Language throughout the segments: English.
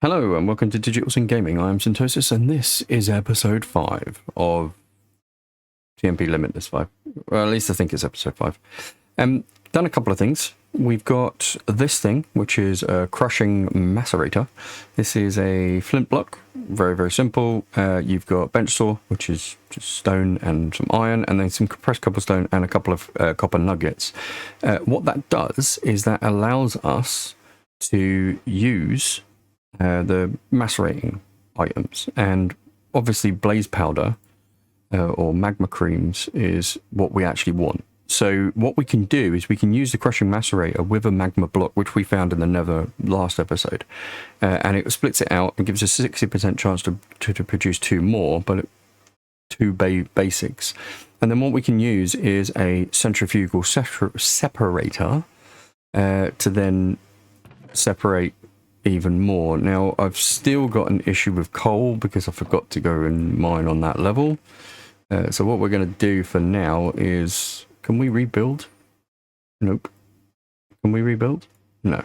Hello and welcome to Digitals in Gaming. I'm Syntosis and this is episode 5 of TNP Limitless 5. Well, at least I think it's episode 5. Done a couple of things. We've got this thing, which is a crushing macerator. This is a flint block, very, very simple. You've got bench saw, which is just stone and some iron, and then some compressed cobblestone and a couple of copper nuggets. What that does is that allows us to use the macerating items, and obviously blaze powder or magma creams is what we actually want. So what we can do is we can use the crushing macerator with a magma block, which we found in the nether last episode, and it splits it out and gives us a 60% chance to produce 2 more, but 2 basics. And then what we can use is a centrifugal separator to then separate even more. Now I've still got an issue with coal because I forgot to go and mine on that level. So what we're going to do for now is, can we rebuild? Nope. Can we rebuild? No.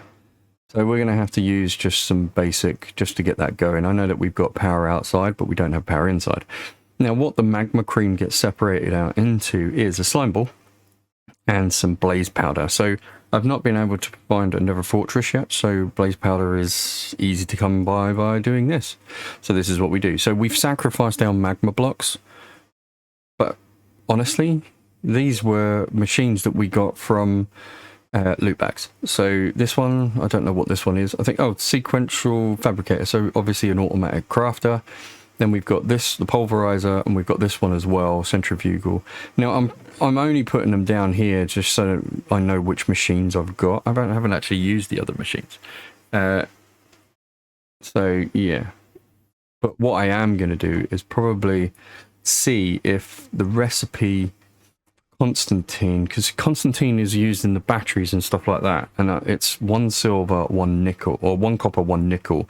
So we're going to have to use just some basic just to get that going. I know that we've got power outside, but we don't have power inside. Now what the magma cream gets separated out into is a slime ball and some blaze powder. So I've not been able to find another fortress yet, so blaze powder is easy to come by doing this. So this is what we do. So we've sacrificed our magma blocks, but honestly, these were machines that we got from loot bags. So this one, I don't know what this one is. I think, sequential fabricator. So obviously an automatic crafter. Then we've got this, the pulverizer, and we've got this one as well, centrifugal. Now I'm only putting them down here just so I know which machines I've got. I haven't actually used the other machines. So yeah. But what I am going to do is probably see if the recipe Constantine, because Constantine is used in the batteries and stuff like that, and it's 1 silver, 1 nickel, or 1 copper, 1 nickel.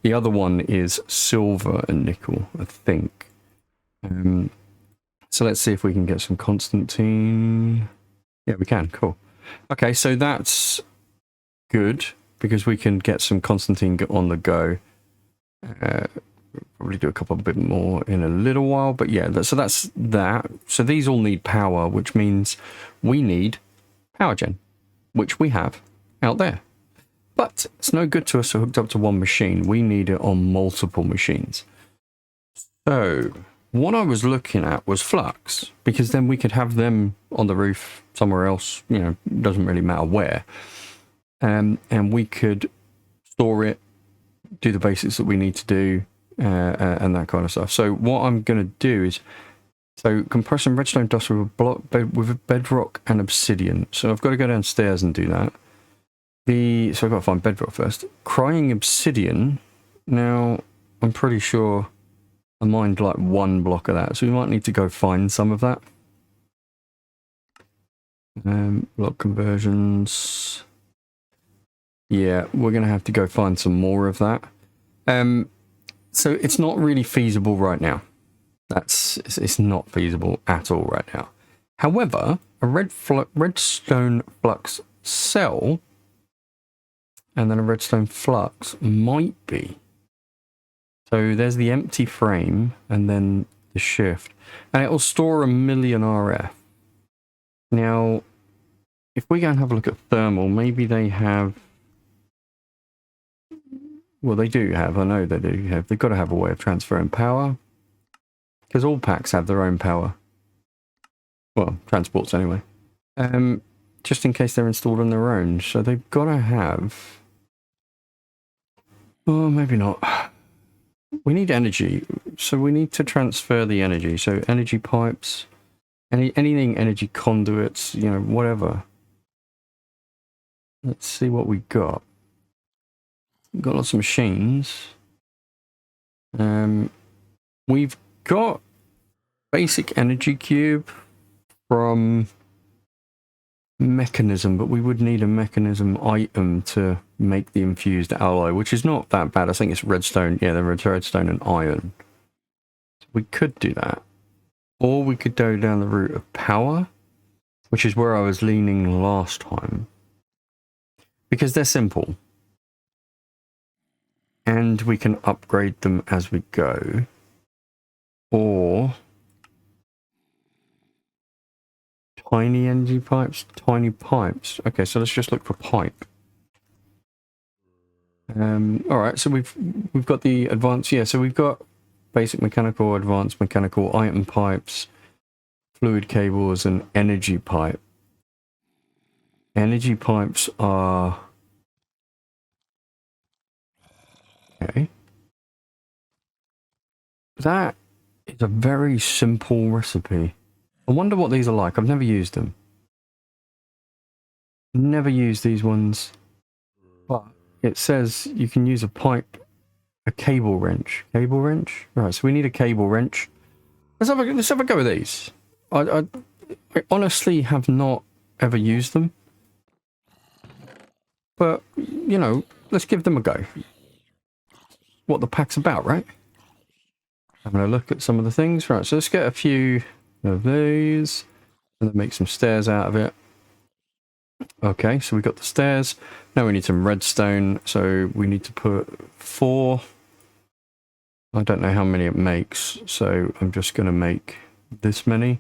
The other one is silver and nickel, I think. So let's see if we can get some Constantine. Yeah, we can. Cool. Okay, so that's good because we can get some Constantine on the go. Probably do a couple bit more in a little while, but yeah, so that's that. So these all need power, which means we need power gen, which we have out there. But it's no good to us hooked up to one machine. We need it on multiple machines. So what I was looking at was flux, because then we could have them on the roof somewhere else, you know, doesn't really matter where. And we could store it, do the basics that we need to do, and that kind of stuff. So what I'm going to do is, so compress some redstone dust with a bedrock and obsidian. So I've got to go downstairs and do that. So I've got to find bedrock first. Crying obsidian. Now, I'm pretty sure I mined like 1 block of that, so we might need to go find some of that. Block conversions. Yeah, we're going to have to go find some more of that. So it's not really feasible right now. It's not feasible at all right now. However, a redstone flux cell and then a redstone flux might be. So there's the empty frame and then the shift, and it will store 1,000,000 RF. Now, if we go and have a look at thermal, maybe they have. Well, they do have. I know they do have. They've got to have a way of transferring power, because all packs have their own power. Well, transports anyway. Just in case they're installed on their own, so they've got to have. Oh, maybe not. We need energy, so we need to transfer the energy. So energy pipes, anything energy conduits, you know, whatever. Let's see what we got. We've got lots of machines. We've got basic energy cube from mechanism, but we would need a mechanism item to make the infused alloy, which is not that bad. I think it's redstone. Yeah, the redstone and iron. So we could do that, or we could go down the route of power, which is where I was leaning last time, because they're simple. and we can upgrade them as we go. Or tiny energy pipes, tiny pipes. Okay, so let's just look for pipe. All right, so we've got the advanced. Yeah, so we've got basic mechanical, advanced mechanical, item pipes, fluid cables, and energy pipe. Energy pipes are okay. That is a very simple recipe. I wonder what these are like. I've never used them. Never used these ones. But it says you can use a pipe, a cable wrench. Cable wrench? Right, so we need a cable wrench. Let's have a go with these. I honestly have not ever used them. But, you know, let's give them a go. What the pack's about, right? Having a look at some of the things. Right, so let's get a few of these. And then make some stairs out of it. Okay, so we got the stairs. Now we need some redstone. So we need to put 4. I don't know how many it makes. So I'm just going to make this many.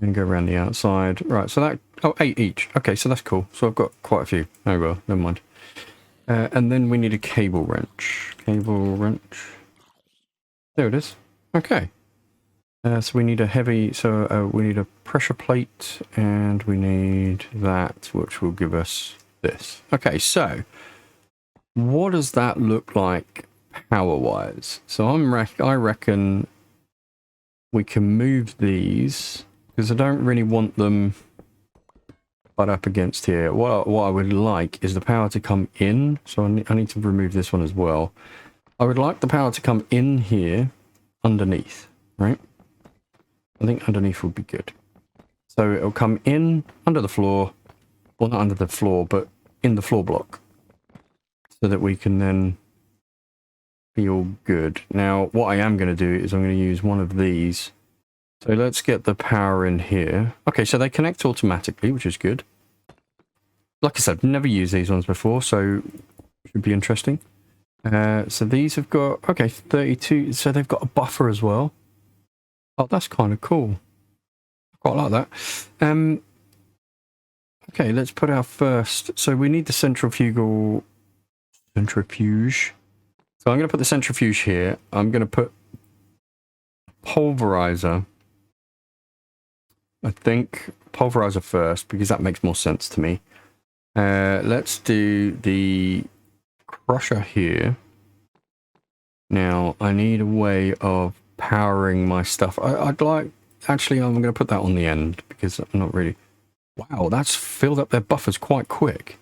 And go around the outside. Right, so that... Oh, 8 each. Okay, so that's cool. So I've got quite a few. Oh well, never mind. And then we need a cable wrench. Cable wrench. There it is. Okay. So we need a heavy... So we need a pressure plate. And we need that, which will give us this. Okay, so... What does that look like power-wise? So I reckon... We can move these... Because I don't really want them butt up against here. What I would like is the power to come in. So I need to remove this one as well. I would like the power to come in here underneath, right? I think underneath would be good. So it'll come in under the floor. Well, not under the floor, but in the floor block. So that we can then be all good. Now, what I am going to do is I'm going to use one of these. So let's get the power in here. Okay, so they connect automatically, which is good. Like I said, I've never used these ones before, so should be interesting. So these have got, okay, 32. So they've got a buffer as well. Oh, that's kind of cool. I quite like that. Okay, let's put our first. So we need the centrifuge. So I'm going to put the centrifuge here. I'm going to put pulverizer. I think pulverizer first because that makes more sense to me. Let's do the crusher here. Now I need a way of powering my stuff. I'd like, actually I'm going to put that on the end because I'm not really... Wow, that's filled up their buffers quite quick.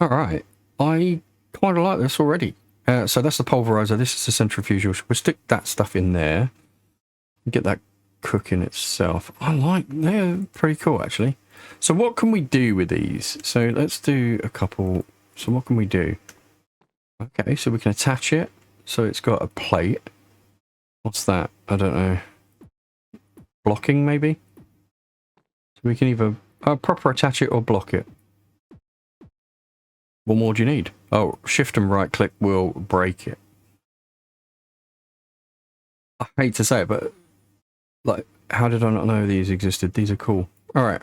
Alright, I kind of like this already. So that's the pulverizer, this is the centrifuge. We'll stick that stuff in there. Get that cooking itself. They're pretty cool actually. So what can we do with these? So let's do a couple. So what can we do? Okay, so we can attach it. So it's got a plate. What's that? I don't know. Blocking maybe? So we can either proper attach it or block it. What more do you need? Oh, shift and right click will break it. I hate to say it, but like, how did I not know these existed? These are cool. All right.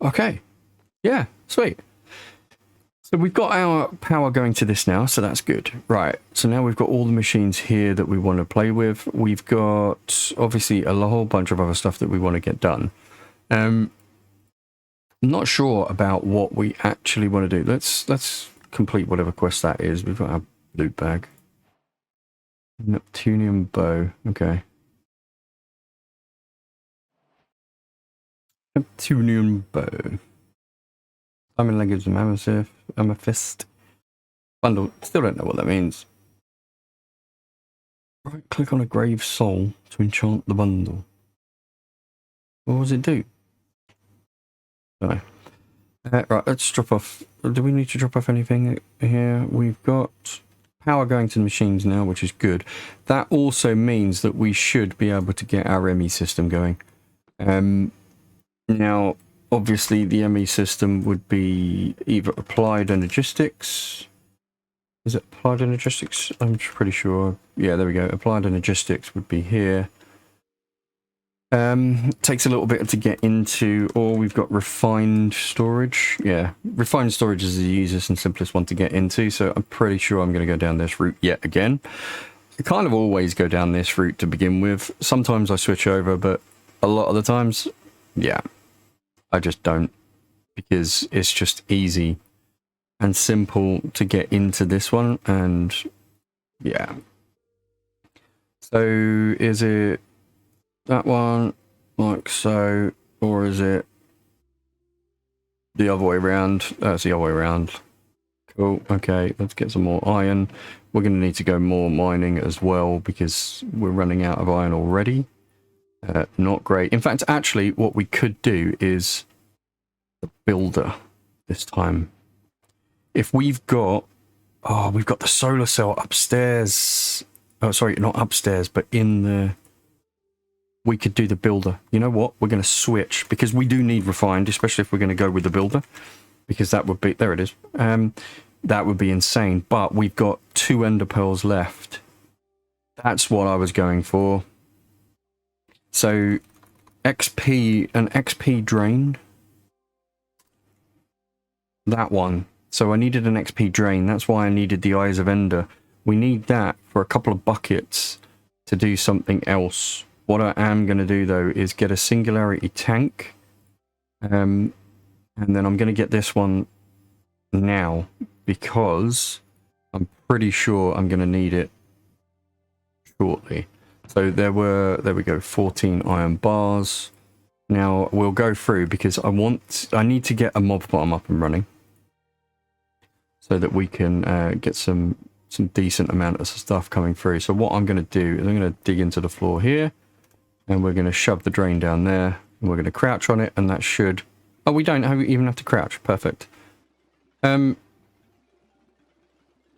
Okay. Yeah, sweet. So we've got our power going to this now, so that's good. Right. So now we've got all the machines here that we want to play with. We've got obviously a whole bunch of other stuff that we want to get done. I'm not sure about what we actually want to do. Let's complete whatever quest that is. We've got our loot bag. Neptunium bow. Okay. Neptunium bow. Diamond leggings and amethyst. Bundle. Still don't know what that means. Right click on a grave soul to enchant the bundle. What does it do? No. Right, let's drop off. Do we need to drop off anything here? We've got power going to the machines now, which is good. That also means that we should be able to get our ME system going. Now, obviously the ME system would be either applied energistics. Is it applied energistics? I'm pretty sure. Yeah, there we go. Applied energistics would be here. Takes a little bit to get into, or we've got refined storage. Yeah, refined storage is the easiest and simplest one to get into, so I'm pretty sure I'm going to go down this route yet again. I kind of always go down this route to begin with. Sometimes I switch over, but a lot of the times, yeah, I just don't, because it's just easy and simple to get into this one, and yeah. So is it that one, like so, or is it the other way around? That's the other way around. Cool, okay, let's get some more iron. We're going to need to go more mining as well, because we're running out of iron already. Not great. In fact, actually, what we could do is the builder this time. If we've got... Oh, we've got the solar cell upstairs. Oh, sorry, not upstairs, but in the... We could do the builder. You know what? We're going to switch, because we do need refined, especially if we're going to go with the builder, because that would be... There it is. That would be insane, but we've got 2 ender pearls left. That's what I was going for. So, XP, an XP drain. That one. So I needed an XP drain. That's why I needed the Eyes of Ender. We need that for a couple of buckets to do something else. What I am going to do, though, is get a Singularity tank. And then I'm going to get this one now, because I'm pretty sure I'm going to need it shortly. So there we go, 14 iron bars. Now we'll go through, because I need to get a mob farm up and running, so that we can get some decent amount of stuff coming through. So what I'm going to do is I'm going to dig into the floor here, and we're going to shove the drain down there, and we're going to crouch on it, and that should... Oh, we don't even have to crouch. Perfect.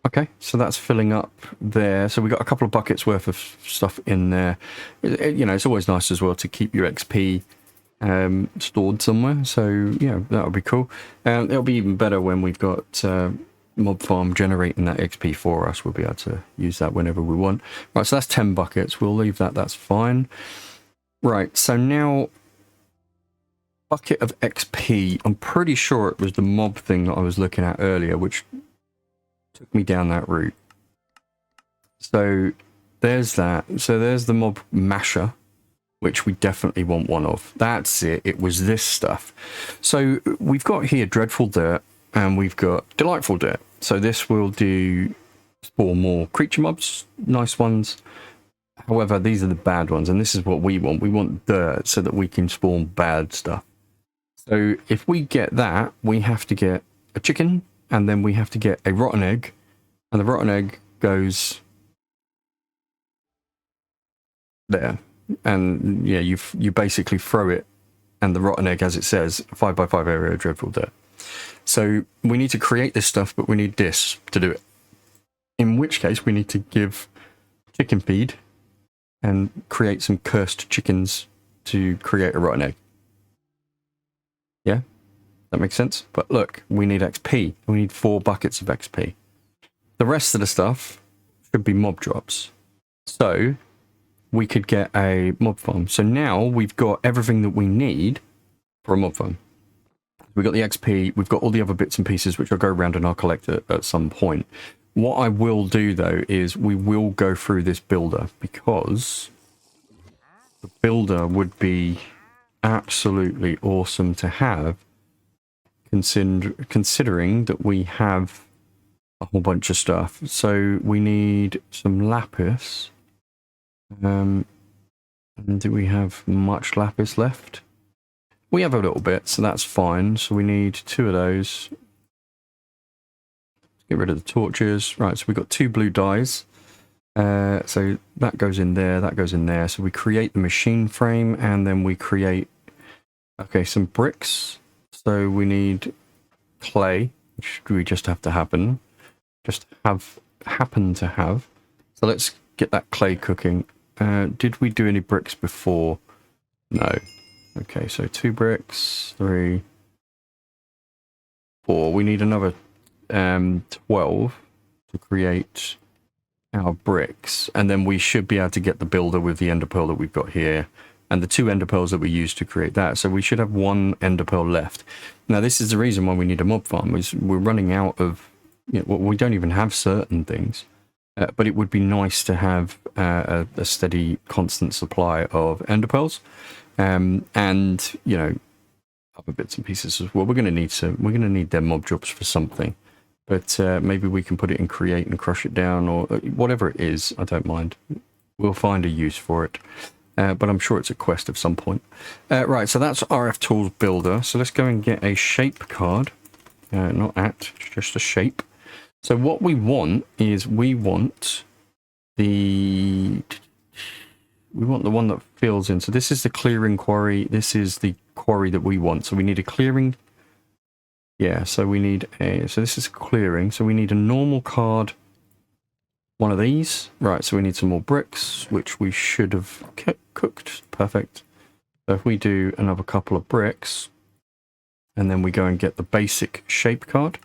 Okay, so that's filling up there. So we got a couple of buckets worth of stuff in there. You know, it's always nice as well to keep your XP stored somewhere. So yeah, that would be cool. It'll be even better when we've got mob farm generating that XP for us. We'll be able to use that whenever we want. Right, so that's 10 buckets. We'll leave that. That's fine. Right, so now bucket of XP. I'm pretty sure it was the mob thing that I was looking at earlier, which took me down that route. So there's that. So there's the mob masher, which we definitely want one of. That's it. It was this stuff. So we've got here dreadful dirt, and we've got delightful dirt. So this will do spawn more creature mobs, nice ones. However, these are the bad ones, and this is what we want. We want dirt so that we can spawn bad stuff. So if we get that, we have to get a chicken, and then we have to get a rotten egg, and the rotten egg goes there. And yeah, you basically throw it, and the rotten egg, as it says, 5x5 area, dreadful dirt. So we need to create this stuff, but we need this to do it. In which case, we need to give chicken feed and create some cursed chickens to create a rotten egg. Yeah? That makes sense? But look, we need XP. We need 4 buckets of XP. The rest of the stuff should be mob drops. So we could get a mob farm. So now we've got everything that we need for a mob farm. We've got the XP, we've got all the other bits and pieces, which I'll go around and I'll collect at some point. What I will do, though, is we will go through this builder, because the builder would be absolutely awesome to have, considering that we have a whole bunch of stuff. So we need some lapis. And do we have much lapis left? We have a little bit, so that's fine. So we need 2 of those. Let's get rid of the torches. Right, so we've got 2 blue dyes. So that goes in there, that goes in there. So we create the machine frame, and then we create, okay, some bricks. So we need clay, which we just have to happen to have. So let's get that clay cooking. Did we do any bricks before? No. Okay, so 2 bricks, 3, 4. We need another 12 to create our bricks, and then we should be able to get the builder with the ender pearl that we've got here, and the 2 ender pearls that we used to create that. So we should have 1 ender pearl left. Now this is the reason why we need a mob farm, is we're running out of, you know, well, we don't even have certain things, but it would be nice to have a steady, constant supply of ender pearls, and you know, other bits and pieces as well. We're going to need their mob drops for something. But maybe we can put it in create and crush it down, or whatever it is. I don't mind. We'll find a use for it. But I'm sure it's a quest of some point. Right, so that's RF Tools Builder. So let's go and get a shape card. Not just a shape. So what we want is we want the one that fills in. So this is the clearing quarry. This is the quarry that we want. So we need a clearing. Yeah, so we need so this is clearing, so we need a normal card, one of these. Right, so we need some more bricks, which we should have cooked. Perfect. So if we do another couple of bricks, and then we go and get the basic shape card.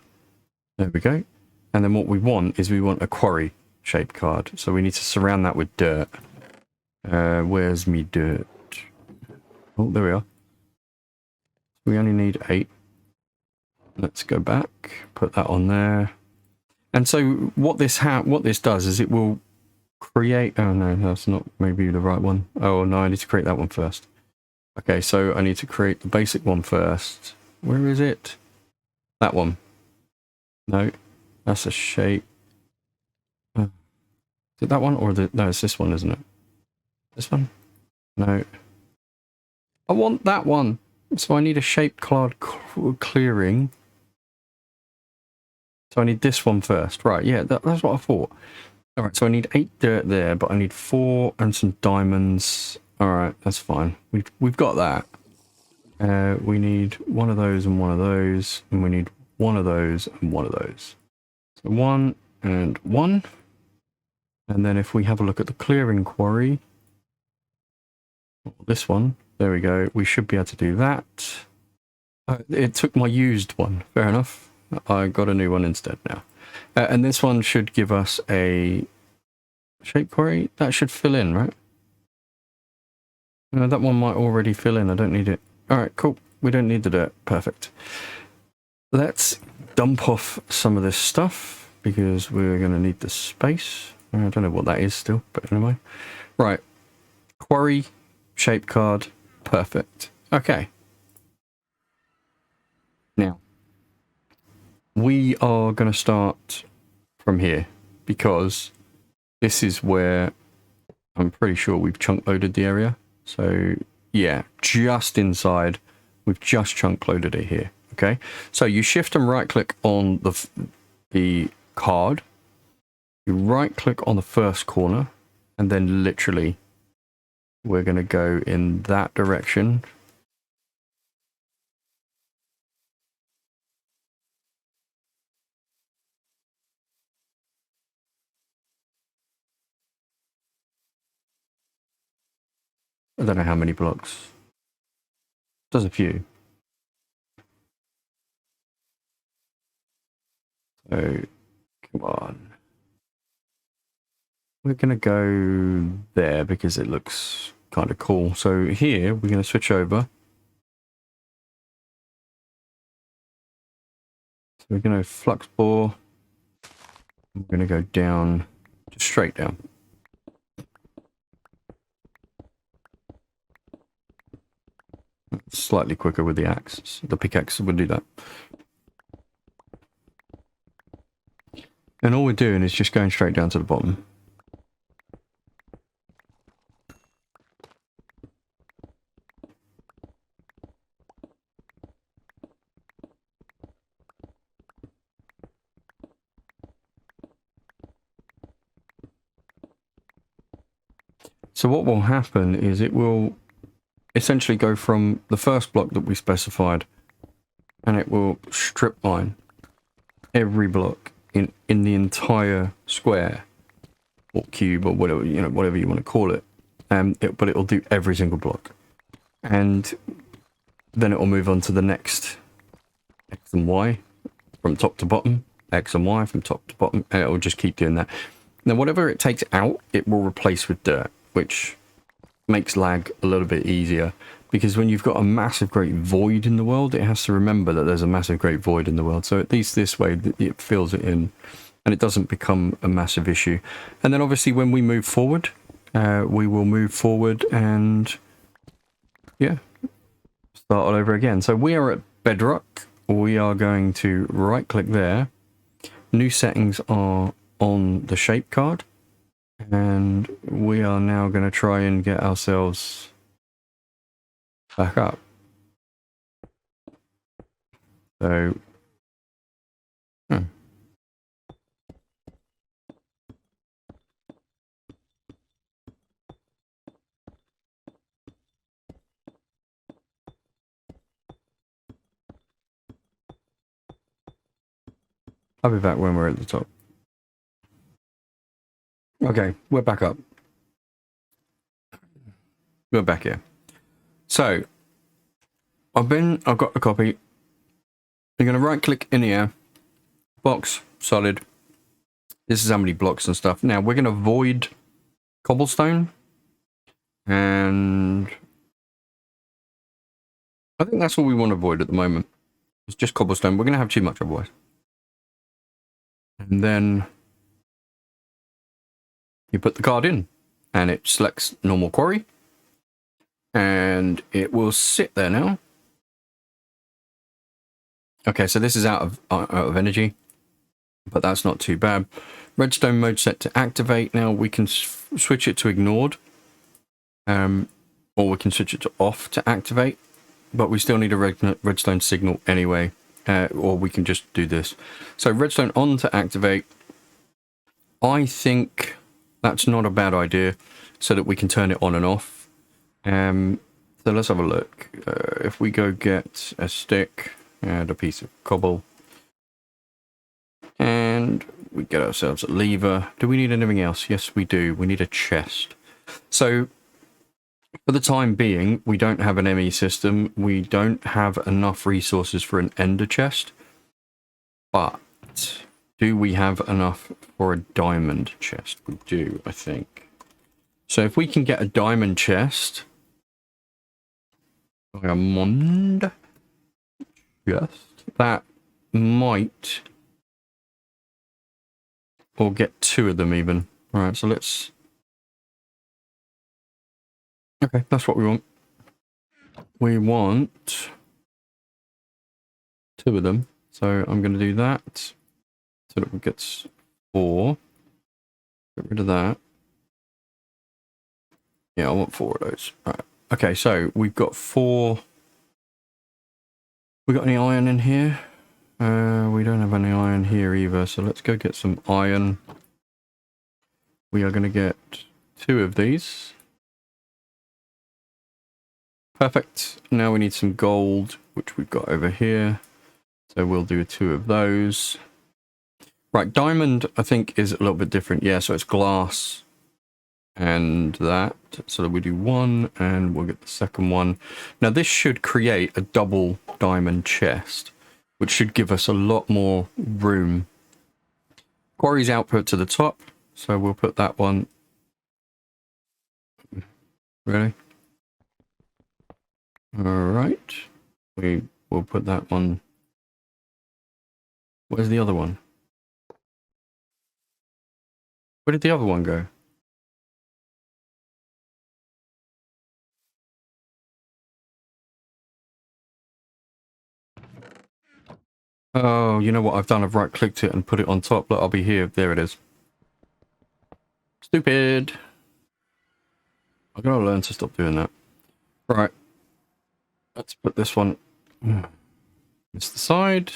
There we go. And then what we want is we want a quarry shape card. So we need to surround that with dirt. Where's me dirt? Oh, there we are. We only need 8. Let's go back, put that on there. And so what this does is it will create, oh no, that's not maybe the right one. Oh no, I need to create that one first. Okay, so I need to create the basic one first. Where is it? That one. No, that's a shape. Is it that one or no, it's this one, isn't it? This one? No. I want that one. So I need a shape card clearing. So I need this one first. Right, yeah, that's what I thought. All right, so I need 8 dirt there, but I need 4 and some diamonds. All right, that's fine. We've got that. We need one of those and one of those, and we need one of those and one of those. So 1 and 1. And then if we have a look at the clearing quarry, this one, there we go. We should be able to do that. It took my used one. Fair enough. I got a new one instead now. And this one should give us a shape quarry. That should fill in, right? No, that one might already fill in. I don't need it. All right, cool. We don't need the dirt. Perfect. Let's dump off some of this stuff because we're going to need the space. I don't know what that is still, but anyway. Right. Quarry, shape card. Perfect. Okay. Now, we are going to start from here because this is where I'm pretty sure we've chunk loaded the area. So yeah, just inside, we've just chunk loaded it here. Okay, so you shift and right click on the card, you right click on the first corner, and then literally we're going to go in that direction. I don't know how many blocks. Does a few. So, come on. We're going to go there because it looks kind of cool. So here, we're going to switch over. So we're going to flux bore. We're going to go down, just straight down. Slightly quicker with the axe. The pickaxe would do that. And all we're doing is just going straight down to the bottom. So what will happen is it will essentially go from the first block that we specified, and it will strip mine every block in the entire square or cube or whatever, you know, whatever you want to call it. But it'll do every single block. And then it will move on to the next X and Y from top to bottom, X and Y from top to bottom, and it will just keep doing that. Now, whatever it takes out, it will replace with dirt, which makes lag a little bit easier, because when you've got a massive great void in the world, it has to remember that there's a massive great void in the world. So at least this way, it fills it in, and it doesn't become a massive issue. And then obviously when we move forward, we will move forward and, yeah, start all over again. So we are at Bedrock. We are going to right click there. New settings are on the shape card, and we are now going to try and get ourselves back up. So I'll be back when we're at the top. Okay, we're back up. We're back here. So I've got a copy. I'm going to right click in here, box, solid. This is how many blocks and stuff. Now we're going to void cobblestone, and I think that's all we want to avoid at the moment. It's just cobblestone. We're going to have too much otherwise. And then you put the card in, and it selects normal quarry, and it will sit there now. Okay, so this is out of energy, but that's not too bad. Redstone mode set to activate. Now we can switch it to ignored, or we can switch it to off to activate, but we still need a redstone signal anyway, or we can just do this. So redstone on to activate. I think that's not a bad idea, so that we can turn it on and off. So let's have a look. If we go get a stick and a piece of cobble, and we get ourselves a lever. Do we need anything else? Yes, we do. We need a chest. So for the time being, we don't have an ME system. We don't have enough resources for an ender chest. But do we have enough for a diamond chest? We do, I think. So if we can get a diamond chest, diamond chest, that might, or get 2 of them even. All right, so let's. Okay, that's what we want. We want 2 of them. So I'm going to do that so that we get 4. Get rid of that. Yeah, I want 4 of those. All right. Okay, so we've got 4. We got any iron in here? We don't have any iron here either, so let's go get some iron. We are going to get 2 of these. Perfect. Now we need some gold, which we've got over here. So we'll do 2 of those. Right, diamond, I think, is a little bit different. Yeah, so it's glass and that. So we do 1, and we'll get the second one. Now this should create a double diamond chest, which should give us a lot more room. Quarry's output to the top, so we'll put that one. Really? Alright. We will put that one. Where's the other one? Where did the other one go? Oh, you know what I've done? I've right-clicked it and put it on top. Look, I'll be here. There it is. Stupid. I've got to learn to stop doing that. Right. Let's put this one. It's the side.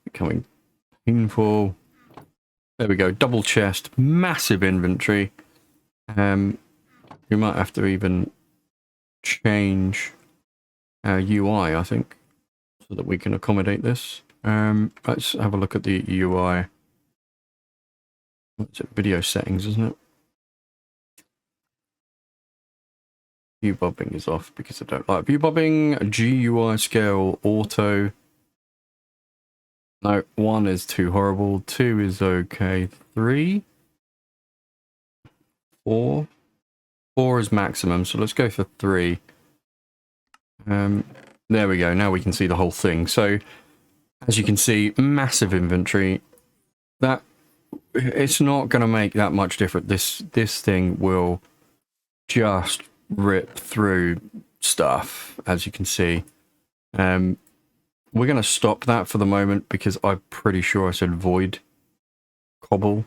Becoming painful. There we go. Double chest. Massive inventory. We might have to even change our UI, I think, so that we can accommodate this. Let's have a look at the UI. What's it? Video settings, isn't it? View bobbing is off because I don't like view bobbing. GUI scale auto. No, 1 is too horrible. 2 is okay. 3, 4. 4 is maximum, so let's go for 3. There we go. Now we can see the whole thing. So, as you can see, massive inventory. That it's not going to make that much difference. This thing will just rip through stuff, as you can see. We're going to stop that for the moment because I'm pretty sure I said void cobble.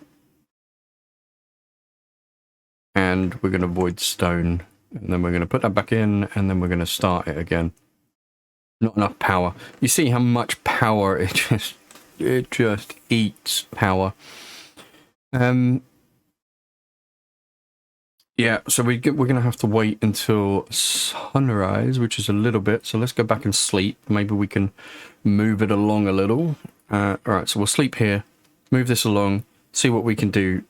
And we're going to void stone. And then we're going to put that back in, and then we're going to start it again. Not enough power. You see how much power it just eats power. Yeah, so we're going to have to wait until sunrise, which is a little bit. So let's go back and sleep. Maybe we can move it along a little. All right, so we'll sleep here, move this along, see what we can do.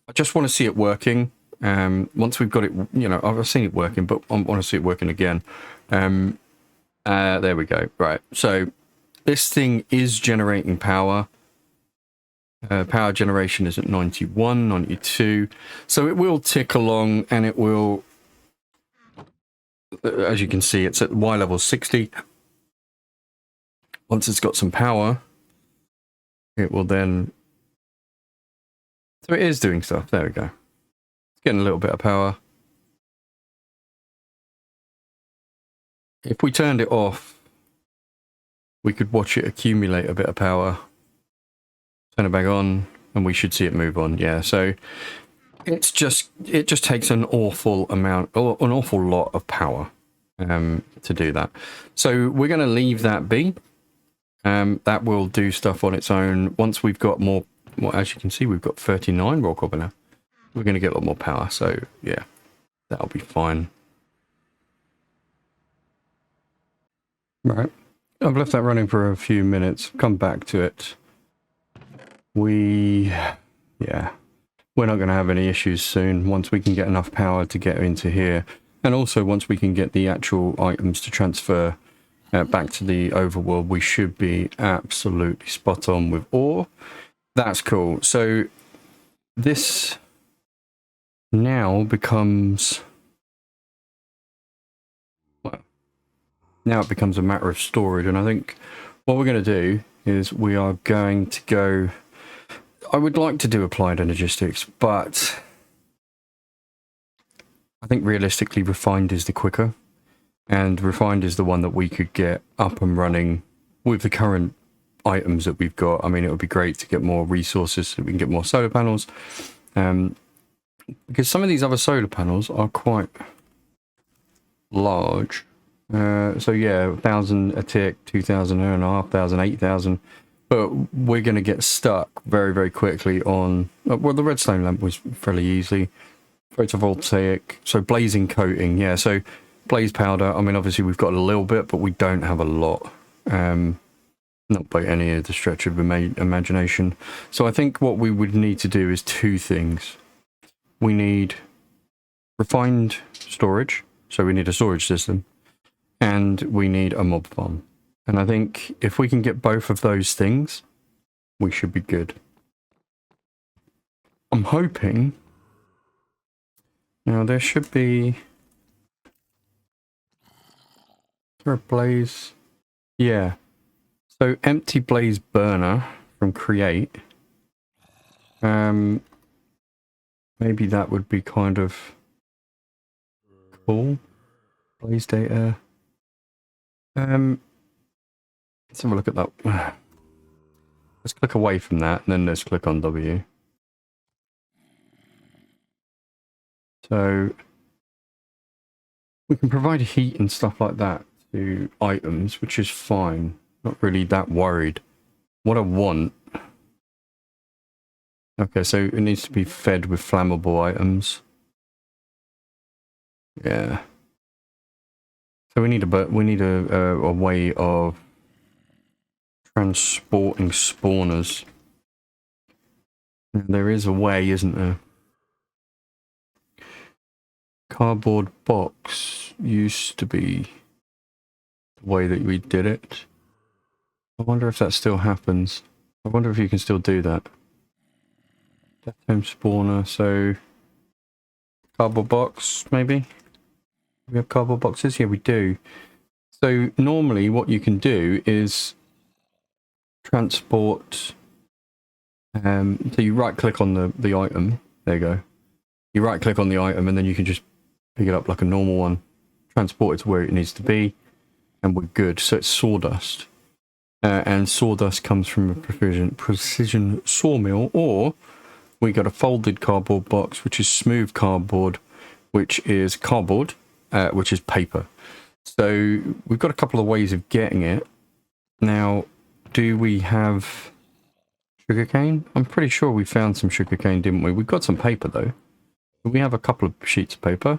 I just want to see it working. Once we've got it, you know, I've seen it working, but I want to see it working again. There we go. Right, so this thing is generating power. Power generation is at 91, 92. So it will tick along, and it will, as you can see, it's at Y level 60. Once it's got some power, it will then... So it is doing stuff. There we go. It's getting a little bit of power. If we turned it off, we could watch it accumulate a bit of power. Turn it back on, and we should see it move on. Yeah, so it just takes an awful amount, or an awful lot of power to do that. So we're going to leave that be. That will do stuff on its own. Once we've got more, well, as you can see, we've got 39 raw copper now. We're going to get a lot more power. So yeah, that'll be fine. Right, I've left that running for a few minutes. Come back to it. Yeah, we're not going to have any issues soon once we can get enough power to get into here. And also once we can get the actual items to transfer back to the overworld, we should be absolutely spot on with ore. That's cool. So this now becomes... well, now it becomes a matter of storage. And I think what we're going to do is we are going to go... I would like to do applied energistics, but I think realistically refined is the quicker, and refined is the one that we could get up and running with the current items that we've got. I mean, it would be great to get more resources so we can get more solar panels, because some of these other solar panels are quite large. So yeah, 1,000 a tick, 2,000, 1,500, 8,000. But we're going to get stuck very, very quickly on... well, the redstone lamp was fairly easy. Photovoltaic. So blazing coating, yeah. So blaze powder, I mean, obviously we've got a little bit, but we don't have a lot. Not by any of the stretch of imagination. So I think what we would need to do is two things. We need refined storage. So we need a storage system. And we need a mob farm. And I think if we can get both of those things, we should be good. I'm hoping... now there should be... is there a blaze? Yeah. So empty blaze burner from create. Maybe that would be kind of cool. Blaze data. Let's have a look at that. Let's click away from that, and then let's click on W. So we can provide heat and stuff like that to items, which is fine. Not really that worried. What I want... okay, so it needs to be fed with flammable items. Yeah. So we need a way of transporting spawners. There is a way, isn't there? Cardboard box. used to be the way that we did it. I wonder if that still happens. I wonder if you can still do that. Death home spawner, so cardboard box, maybe? We have cardboard boxes? Yeah, we do. So normally what you can do is transport, so you right click on the item, there you go. You right click on the item and then you can just pick it up like a normal one, transport it to where it needs to be, and we're good. So it's sawdust. And sawdust comes from a precision sawmill, or we got a folded cardboard box, which is smooth cardboard, which is cardboard, which is paper. So we've got a couple of ways of getting it. Now, do we have sugarcane? I'm pretty sure we found some sugarcane, didn't we? We've got some paper though. We have a couple of sheets of paper.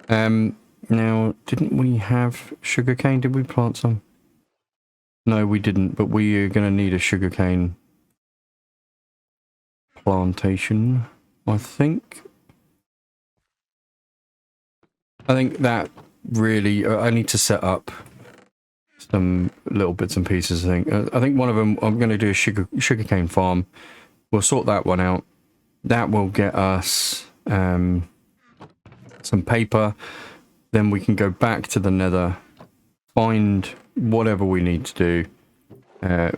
Now, didn't we have sugarcane? Did we plant some? No, we didn't, but we are going to need a sugarcane plantation, I think. I think that really, I need to set up some little bits and pieces, I think one of them, I'm going to do a sugarcane farm. We'll sort that one out. That will get us some paper. Then we can go back to the nether, find whatever we need to do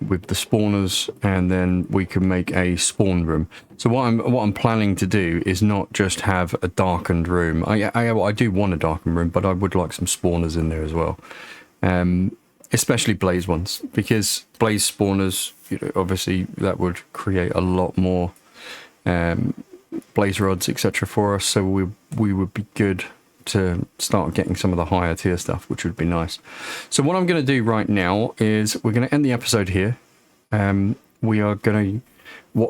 with the spawners, and then we can make a spawn room. So what I'm planning to do is not just have a darkened room. I do want a darkened room, but I would like some spawners in there as well, especially blaze ones, because blaze spawners, you know, obviously that would create a lot more blaze rods, etc. for us. So we would be good to start getting some of the higher tier stuff, which would be nice. So what I'm going to do right now is we're going to end the episode here. What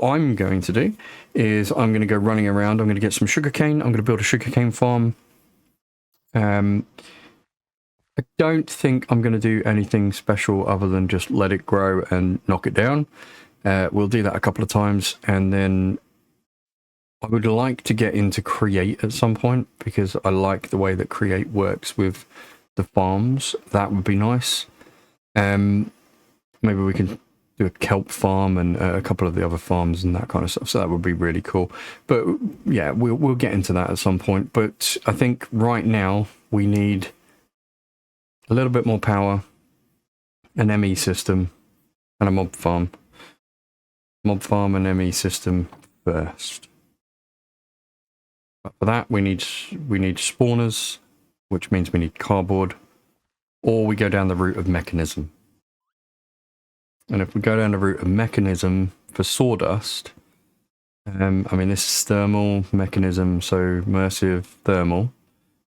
I'm going to do is I'm going to go running around. I'm going to get some sugarcane. I'm going to build a sugarcane farm. I don't think I'm going to do anything special other than just let it grow and knock it down. We'll do that a couple of times, and then I would like to get into Create at some point, because I like the way that Create works with the farms. That would be nice. Maybe we can do a kelp farm and a couple of the other farms and that kind of stuff. So that would be really cool. But yeah, we'll get into that at some point. But I think right now we need a little bit more power, an ME system, and a mob farm. Mob farm and ME system first. But for that, we need spawners, which means we need cardboard, or we go down the route of mechanism. And if we go down the route of mechanism for sawdust, I mean, this is thermal mechanism, so immersive thermal.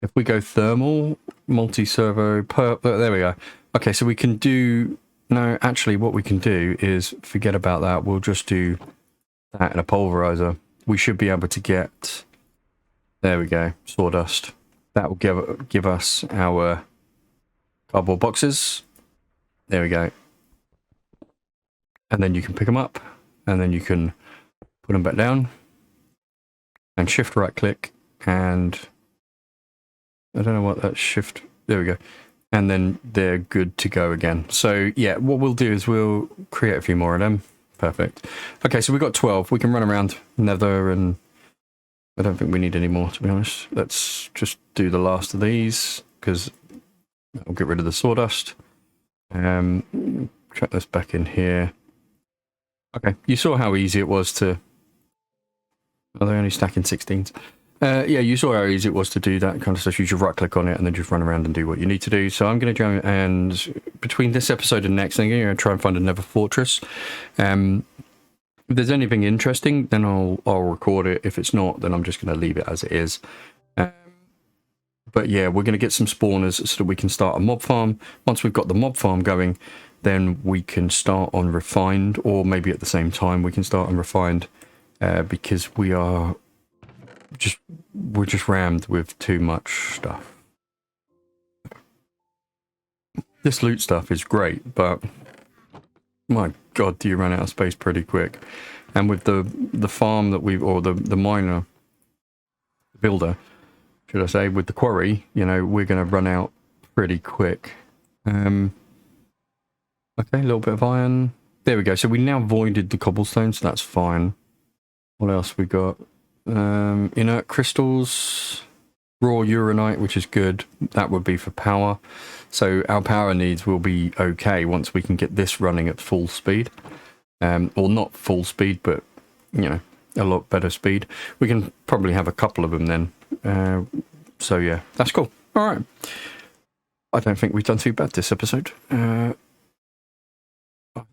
If we go thermal, multi-servo, there we go. Okay, so we can do, no, actually what we can do is forget about that. We'll just do that in a pulverizer. We should be able to get, there we go, sawdust. That will give us our cardboard boxes. There we go. And then you can pick them up, and then you can put them back down, and shift right click, and I don't know what that shift, there we go. And then they're good to go again. So yeah, what we'll do is we'll create a few more of them. Perfect. Okay, so we've got 12. We can run around nether, and I don't think we need any more, to be honest. Let's just do the last of these, because I'll get rid of the sawdust. Check this back in here. Okay, you saw how easy it was to... Are they only stacking 16s? Yeah, you saw how easy it was to do that kind of stuff. You should right click on it and then just run around and do what you need to do. So I'm going to go, and between this episode and next, I'm going to try and find a nether fortress. If there's anything interesting, then I'll record it. If it's not, then I'm just going to leave it as it is. But yeah, we're going to get some spawners so that we can start a mob farm. Once we've got the mob farm going, then we can start on refined, or maybe at the same time we can start on refined, because we're just rammed with too much stuff. This loot stuff is great, but my god, do you run out of space pretty quick. And with the farm that we've, or the miner builder, should I say, with the quarry, you know, we're going to run out pretty quick. Okay, a little bit of iron. There we go. So we now voided the cobblestone, so that's fine. What else we got? Inert crystals, raw uranite, which is good. That would be for power. So our power needs will be okay once we can get this running at full speed. Or not full speed, but, you know, a lot better speed. We can probably have a couple of them then. So yeah, that's cool. All right. I don't think we've done too bad this episode. I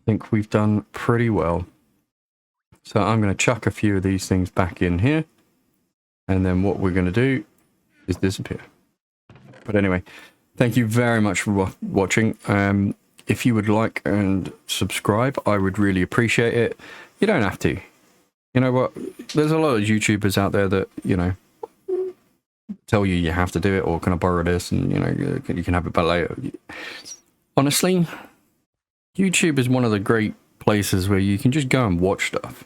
think we've done pretty well. So I'm going to chuck a few of these things back in here. And then what we're going to do is disappear. But anyway, thank you very much for watching. If you would like and subscribe, I would really appreciate it. You don't have to. You know what? There's a lot of YouTubers out there that, you know, tell you have to do it, or can I borrow this, and, you know, you can have it back later. Honestly, YouTube is one of the great places where you can just go and watch stuff.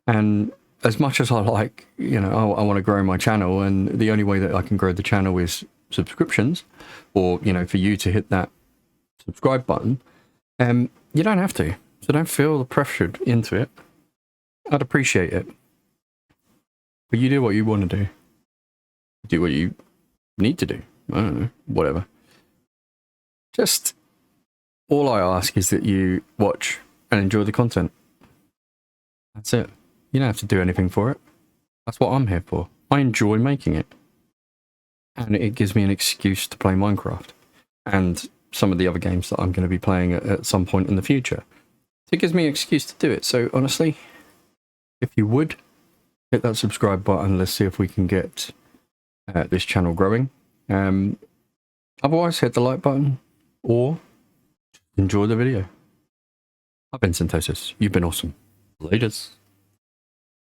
And as much as I like, you know, I want to grow my channel, and the only way that I can grow the channel is subscriptions, or, you know, for you to hit that subscribe button, you don't have to. So don't feel pressured into it. I'd appreciate it. But you do what you want to do. Do what you need to do. I don't know, whatever. Just all I ask is that you watch and enjoy the content. That's it. You don't have to do anything for it. That's what I'm here for. I enjoy making it. And it gives me an excuse to play Minecraft. And some of the other games that I'm going to be playing at some point in the future. So it gives me an excuse to do it. So honestly, if you would, hit that subscribe button. Let's see if we can get this channel growing. Otherwise, hit the like button or enjoy the video. I've been Synthesis. You've been awesome. Laters.